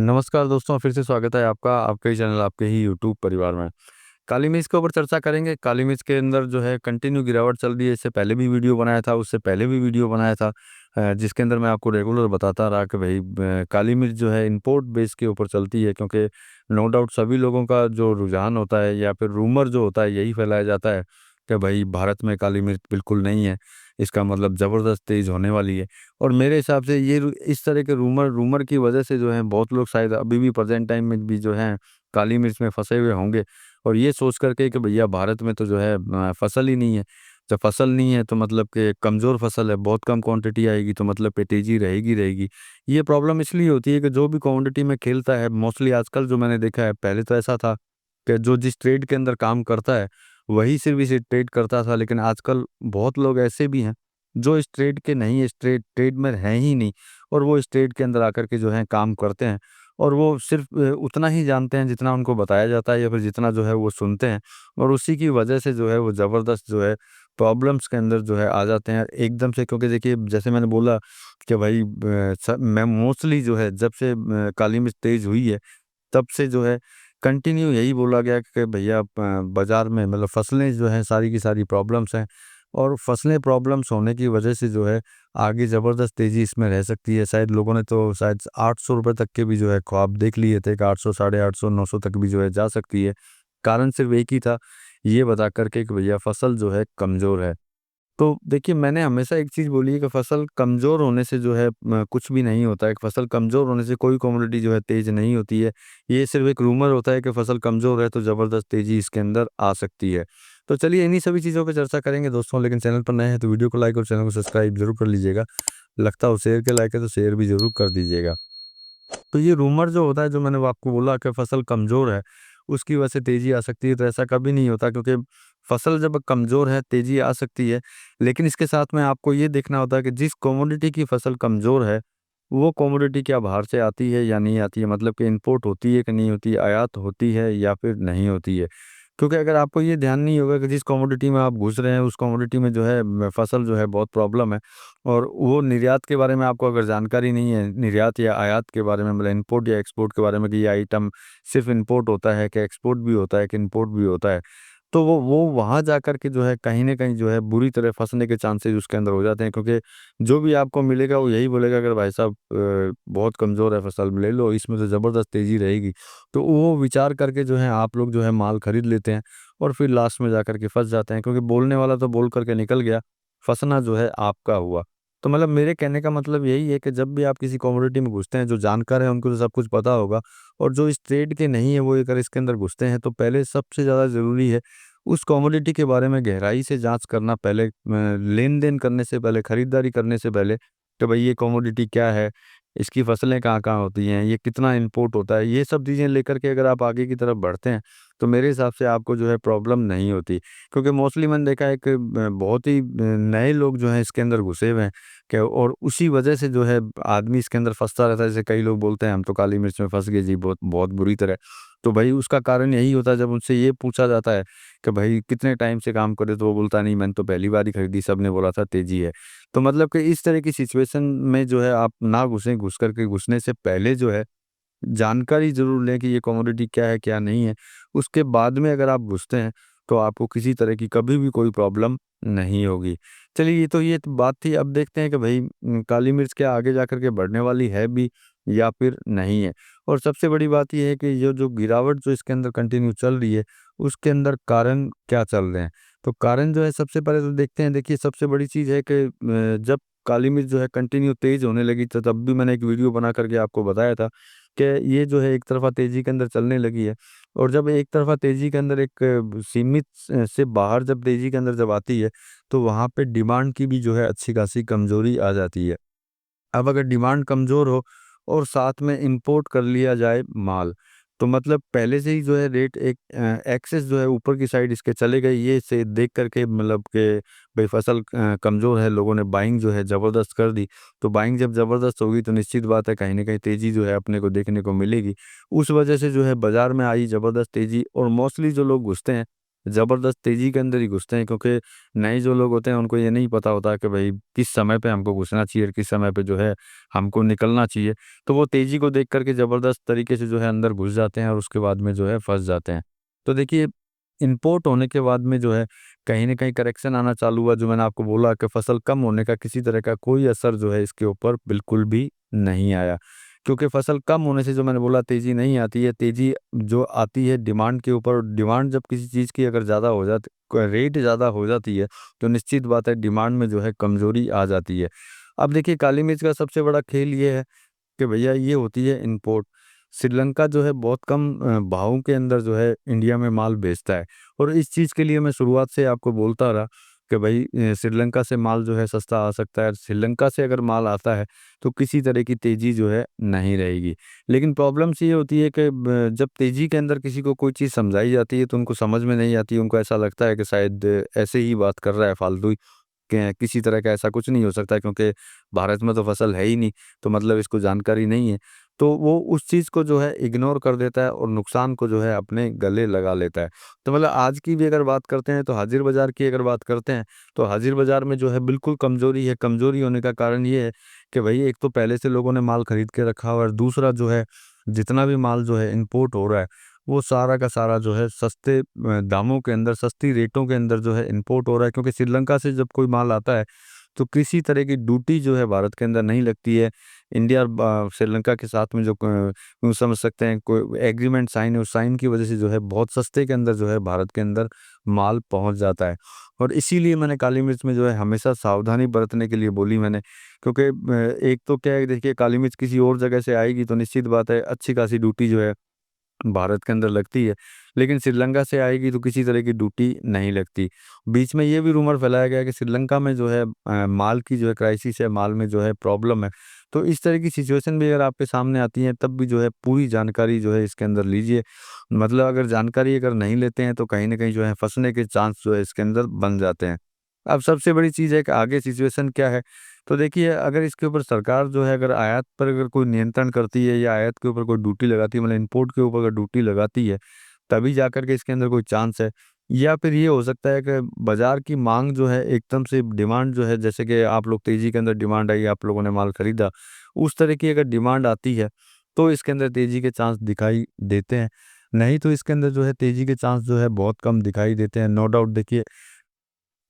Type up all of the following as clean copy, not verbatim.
नमस्कार दोस्तों, फिर से स्वागत है आपका आपके ही चैनल, आपके ही यूट्यूब परिवार में। काली मिर्च के ऊपर चर्चा करेंगे। काली मिर्च के अंदर जो है कंटिन्यू गिरावट चल रही है। इससे पहले भी वीडियो बनाया था, उससे पहले भी वीडियो बनाया था, जिसके अंदर मैं आपको रेगुलर बताता रहा कि भाई काली मिर्च जो है इंपोर्ट बेस के ऊपर चलती है, क्योंकि नो डाउट सभी लोगों का जो रुझान होता है या फिर रूमर जो होता है यही फैलाया जाता है कि भाई भारत में काली मिर्च बिल्कुल नहीं है, इसका मतलब ज़बरदस्त तेज़ होने वाली है। और मेरे हिसाब से ये इस तरह के रूमर रूमर की वजह से जो है बहुत लोग शायद अभी भी प्रेजेंट टाइम में भी जो है काली मिर्च में फंसे हुए होंगे, और ये सोच करके कि भैया भारत में तो जो है फसल ही नहीं है। जब फसल नहीं है तो मतलब कि कमज़ोर फसल है, बहुत कम क्वांटिटी आएगी तो मतलब कि तेज़ी रहेगी। ये प्रॉब्लम इसलिए होती है कि जो भी क्वांटिटी में खेलता है मोस्टली आजकल जो मैंने देखा है, पहले तो ऐसा था कि जो जिस ट्रेड के अंदर काम करता है वही सिर्फ इसे ट्रेड करता था, लेकिन आजकल बहुत लोग ऐसे भी हैं जो इस ट्रेड के नहीं, इस ट्रेड में हैं ही नहीं, और वो इस ट्रेड के अंदर आकर के जो है काम करते हैं, और वो सिर्फ उतना ही जानते हैं जितना उनको बताया जाता है या फिर जितना जो है वो सुनते हैं, और उसी की वजह से जो है वो ज़बरदस्त जो है प्रॉब्लम्स के अंदर जो है आ जाते हैं एकदम से। क्योंकि देखिए जैसे मैंने बोला कि भाई मैं मोस्टली जो है जब से काली मिर्च तेज़ हुई है तब से जो है कंटिन्यू यही बोला गया कि भैया बाज़ार में मतलब फसलें जो हैं सारी की सारी प्रॉब्लम्स हैं, और फसलें प्रॉब्लम्स होने की वजह से जो है आगे ज़बरदस्त तेज़ी इसमें रह सकती है। शायद लोगों ने तो शायद ₹800 तक के भी जो है ख्वाब देख लिए थे कि 800, साढ़े 800, 900 तक भी जो है जा सकती है। कारण सिर्फ़ एक ही था, ये बता कर के कि भैया फसल जो है कमज़ोर है। तो देखिए मैंने हमेशा एक चीज़ बोली है कि फसल कमज़ोर होने से जो है कुछ भी नहीं होता है। फसल कमज़ोर होने से कोई कमोडिटी जो है तेज़ नहीं होती है। ये सिर्फ़ एक रूमर होता है कि फसल कमज़ोर है तो ज़बरदस्त तेज़ी इसके अंदर आ सकती है। तो चलिए इन्हीं सभी चीज़ों पे चर्चा करेंगे दोस्तों, लेकिन चैनल पर नए हैं तो वीडियो को लाइक और चैनल को सब्सक्राइब ज़रूर कर लीजिएगा। लगता हो शेयर के लायक है तो शेयर भी ज़रूर कर दीजिएगा। तो ये रूमर जो होता है, जो मैंने वो आपको बोला कि फसल कमज़ोर है, उसकी वजह से तेज़ी आ सकती है, तो ऐसा कभी नहीं होता, क्योंकि फसल जब कमज़ोर है, तेज़ी आ सकती है। लेकिन इसके साथ में आपको ये देखना होता है कि जिस कमोडिटी की फसल कमज़ोर है, वो कमोडिटी क्या बाहर से आती है या नहीं आती है? मतलब कि इम्पोर्ट होती है कि नहीं होती है, आयात होती है या फिर नहीं होती है? क्योंकि अगर आपको ये ध्यान नहीं होगा कि जिस कमोडिटी में आप घुस रहे हैं, उस कमोडिटी में जो है फसल जो है बहुत प्रॉब्लम है, और वो निर्यात के बारे में आपको अगर जानकारी नहीं है, निर्यात या आयात के बारे में, मतलब इम्पोर्ट या एक्सपोर्ट के बारे में कि ये आइटम सिर्फ़ इम्पोर्ट होता है, कि एक्सपोर्ट भी होता है, कि इम्पोर्ट भी होता है, तो वो वहाँ जाकर के जो है कहीं न कहीं जो है बुरी तरह फँसने के चांसेज़ उसके अंदर हो जाते हैं। क्योंकि जो भी आपको मिलेगा वो यही बोलेगा, अगर भाई साहब बहुत कमज़ोर है फसल, ले लो, इसमें तो ज़बरदस्त तेज़ी रहेगी। तो वो विचार करके जो है आप लोग जो है माल खरीद लेते हैं, और फिर लास्ट में जाकर के फँस जाते हैं, क्योंकि बोलने वाला तो बोल कर के निकल गया, फँसना जो है आपका हुआ। तो मतलब मेरे कहने का मतलब यही है कि जब भी आप किसी कमोडिटी में घुसते हैं, जो जानकार है उनको तो सब कुछ पता होगा, और जो इस ट्रेड के नहीं है वो अगर इसके अंदर घुसते हैं, तो पहले सबसे ज़्यादा ज़रूरी है उस कमोडिटी के बारे में गहराई से जाँच करना, पहले लेन-देन करने से पहले, खरीदारी करने से पहले, कि भाई ये कमोडिटी क्या है, इसकी फसलें कहाँ-कहाँ होती हैं, ये कितना इम्पोर्ट होता है, ये सब चीज़ें लेकर के अगर आप आगे की तरफ बढ़ते हैं, तो मेरे हिसाब से आपको जो है प्रॉब्लम नहीं होती। क्योंकि मोस्टली मैंने देखा है कि बहुत ही नए लोग जो हैं इसके अंदर घुसे हुए हैं, कि और उसी वजह से जो है आदमी इसके अंदर फँसता रहता है। जैसे कई लोग बोलते हैं हम तो काली मिर्च में फँस गए जी, बहुत बहुत बुरी तरह। तो भाई उसका कारण यही होता है, जब उनसे ये पूछा जाता है कि भाई कितने टाइम से काम कर रहे हो, तो वो बोलता है नहीं मैंने तो पहली बार ही खरीदी, सबने बोला था तेज़ी है। तो मतलब कि इस तरह की सिचुएशन में जो है आप ना घुसें, घुस करके घुसने से पहले जो है जानकारी ज़रूर लें कि ये कमोडिटी क्या है, क्या नहीं है। उसके बाद में अगर आप घुसते हैं, तो आपको किसी तरह की कभी भी कोई प्रॉब्लम नहीं होगी। चलिए ये तो बात थी, अब देखते हैं कि भई काली मिर्च क्या आगे जाकर के बढ़ने वाली है भी या फिर नहीं है? और सबसे बड़ी बात ये है कि ये जो गिरावट जो इसके अंदर कंटिन्यू चल रही है, उसके अंदर कारण क्या चल रहे हैं? तो कारण जो है सबसे पहले तो देखते हैं, देखिए सबसे बड़ी चीज़ है कि जब काली मिर्च जो है कंटिन्यू तेज़ होने लगी, तो तब भी मैंने एक वीडियो बना कर के आपको बताया था कि ये जो है एक तरफ़ा तेज़ी के अंदर चलने लगी है, और जब एक तरफ़ा तेज़ी के अंदर एक सीमित से बाहर जब तेज़ी के अंदर जब आती है, तो वहाँ पे डिमांड की भी जो है अच्छी खासी कमज़ोरी आ जाती है। अब अगर डिमांड कमज़ोर हो और साथ में इंपोर्ट कर लिया जाए माल, तो मतलब पहले से ही जो है रेट एक एक्सेस जो है ऊपर की साइड इसके चले गए, ये से देख कर के मतलब कि भई फसल कमज़ोर है, लोगों ने बाइंग जो है ज़बरदस्त कर दी। तो बाइंग जब ज़बरदस्त होगी तो निश्चित बात है कहीं न कहीं तेज़ी जो है अपने को देखने को मिलेगी। उस वजह से जो है बाज़ार में आई ज़बरदस्त तेज़ी, और मोस्टली जो लोग घुसते हैं, ज़बरदस्त तेज़ी के अंदर ही घुसते हैं, क्योंकि नए जो लोग होते हैं उनको ये नहीं पता होता कि भाई किस समय पे हमको घुसना चाहिए और किस समय पे जो है हमको निकलना चाहिए। तो वो तेज़ी को देख कर के ज़बरदस्त तरीके से जो है अंदर घुस जाते हैं और उसके बाद में जो है फँस जाते हैं। तो देखिए, इम्पोर्ट होने के बाद में जो है कहीं न कहीं करेक्शन आना चालू हुआ, जो मैंने आपको बोला कि फसल कम होने का किसी तरह का कोई असर जो है इसके ऊपर बिल्कुल भी नहीं आया। क्योंकि फसल कम होने से जो मैंने बोला तेज़ी नहीं आती है, तेज़ी जो आती है डिमांड के ऊपर। डिमांड जब किसी चीज़ की अगर ज़्यादा हो जाती, रेट ज़्यादा हो जाती है, तो निश्चित बात है डिमांड में जो है कमज़ोरी आ जाती है। अब देखिए, काली मिर्च का सबसे बड़ा खेल ये है कि भैया ये होती है इम्पोर्ट। श्रीलंका जो है बहुत कम भाव के अंदर जो है इंडिया में माल बेचता है, और इस चीज़ के लिए मैं शुरुआत से आपको बोलता रहा कि भाई श्रीलंका से माल जो है सस्ता आ सकता है। श्रीलंका से अगर माल आता है तो किसी तरह की तेज़ी जो है नहीं रहेगी। लेकिन प्रॉब्लम्स ये होती है कि जब तेज़ी के अंदर किसी को कोई चीज़ समझाई जाती है तो उनको समझ में नहीं आती। उनको ऐसा लगता है कि शायद ऐसे ही बात कर रहा है फालतू ही, कि किसी तरह का ऐसा कुछ नहीं हो सकता, क्योंकि भारत में तो फसल है ही नहीं, तो मतलब इसको जानकारी नहीं है। तो वो उस चीज़ को जो है इग्नोर कर देता है और नुकसान को जो है अपने गले लगा लेता है। तो मतलब आज की भी अगर बात करते हैं, तो हाज़िर बाज़ार की अगर बात करते हैं, तो हाज़िर बाज़ार में जो है बिल्कुल कमज़ोरी है। कमज़ोरी होने का कारण ये है कि भई एक तो पहले से लोगों ने माल खरीद के रखा हुआ है, और दूसरा जो है जितना भी माल जो है इम्पोर्ट हो रहा है, वो सारा का सारा जो है सस्ते दामों के अंदर, सस्ती रेटों के अंदर जो है इम्पोर्ट हो रहा है। क्योंकि श्रीलंका से जब कोई माल आता है, तो किसी तरह की ड्यूटी जो है भारत के अंदर नहीं लगती है। इंडिया और श्रीलंका के साथ में जो यूँ समझ सकते हैं कोई एग्रीमेंट साइन है, उस साइन की वज़ह से जो है बहुत सस्ते के अंदर जो है भारत के अंदर माल पहुँच जाता है। और इसीलिए मैंने काली मिर्च में जो है हमेशा सावधानी बरतने के लिए बोली मैंने, क्योंकि एक तो क्या है, देखिए काली मिर्च किसी और जगह से आएगी तो निश्चित बात है अच्छी खासी ड्यूटी जो है भारत के अंदर लगती है, लेकिन श्रीलंका से आएगी तो किसी तरह की ड्यूटी नहीं लगती। बीच में ये भी रूमर फैलाया गया कि श्रीलंका में जो है माल की जो है क्राइसिस है, माल में जो है प्रॉब्लम है। तो इस तरह की सिचुएशन भी अगर आपके सामने आती है, तब भी जो है पूरी जानकारी जो है इसके अंदर लीजिए। मतलब अगर जानकारी अगर नहीं लेते हैं, तो कहीं न कहीं जो है फँसने के चांस जो है इसके अंदर बन जाते हैं। अब सबसे बड़ी चीज़ है कि आगे सिचुएशन क्या है? तो देखिए, अगर इसके ऊपर सरकार जो है अगर आयात पर अगर कोई नियंत्रण करती है, या आयात के ऊपर कोई ड्यूटी लगाती है, मतलब इम्पोर्ट के ऊपर अगर ड्यूटी लगाती है, तभी जाकर के इसके अंदर कोई चांस है। या फिर ये हो सकता है कि बाज़ार की माँग जो है एकदम से डिमांड जो है, जैसे कि आप लोग तेज़ी के अंदर डिमांड आई, आप लोगों ने माल खरीदा, उस तरह की अगर डिमांड आती है, तो इसके अंदर तेज़ी के चांस दिखाई देते हैं। नहीं तो इसके अंदर जो है तेज़ी के चांस जो है बहुत कम दिखाई देते हैं। नो डाउट देखिए,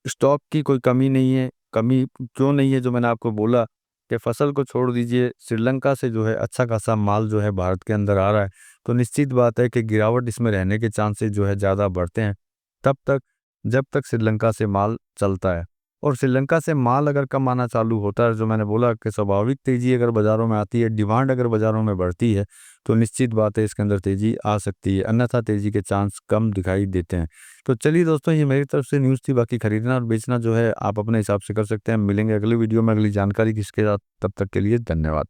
स्टॉक की कोई कमी नहीं है। कमी क्यों नहीं है, जो मैंने आपको बोला कि फसल को छोड़ दीजिए, श्रीलंका से जो है अच्छा खासा माल जो है भारत के अंदर आ रहा है, तो निश्चित बात है कि गिरावट इसमें रहने के चांसेस जो है ज़्यादा बढ़ते हैं, तब तक जब तक श्रीलंका से माल चलता है। और श्रीलंका से माल अगर कम आना चालू होता है, जो मैंने बोला कि स्वाभाविक तेज़ी अगर बाज़ारों में आती है, डिमांड अगर बाज़ारों में बढ़ती है, तो निश्चित बात है इसके अंदर तेज़ी आ सकती है, अन्यथा तेज़ी के चांस कम दिखाई देते हैं। तो चलिए दोस्तों, ये मेरी तरफ से न्यूज़ थी। बाकी खरीदना और बेचना जो है आप अपने हिसाब से कर सकते हैं। मिलेंगे अगली वीडियो में अगली जानकारी के साथ, तब तक के लिए धन्यवाद।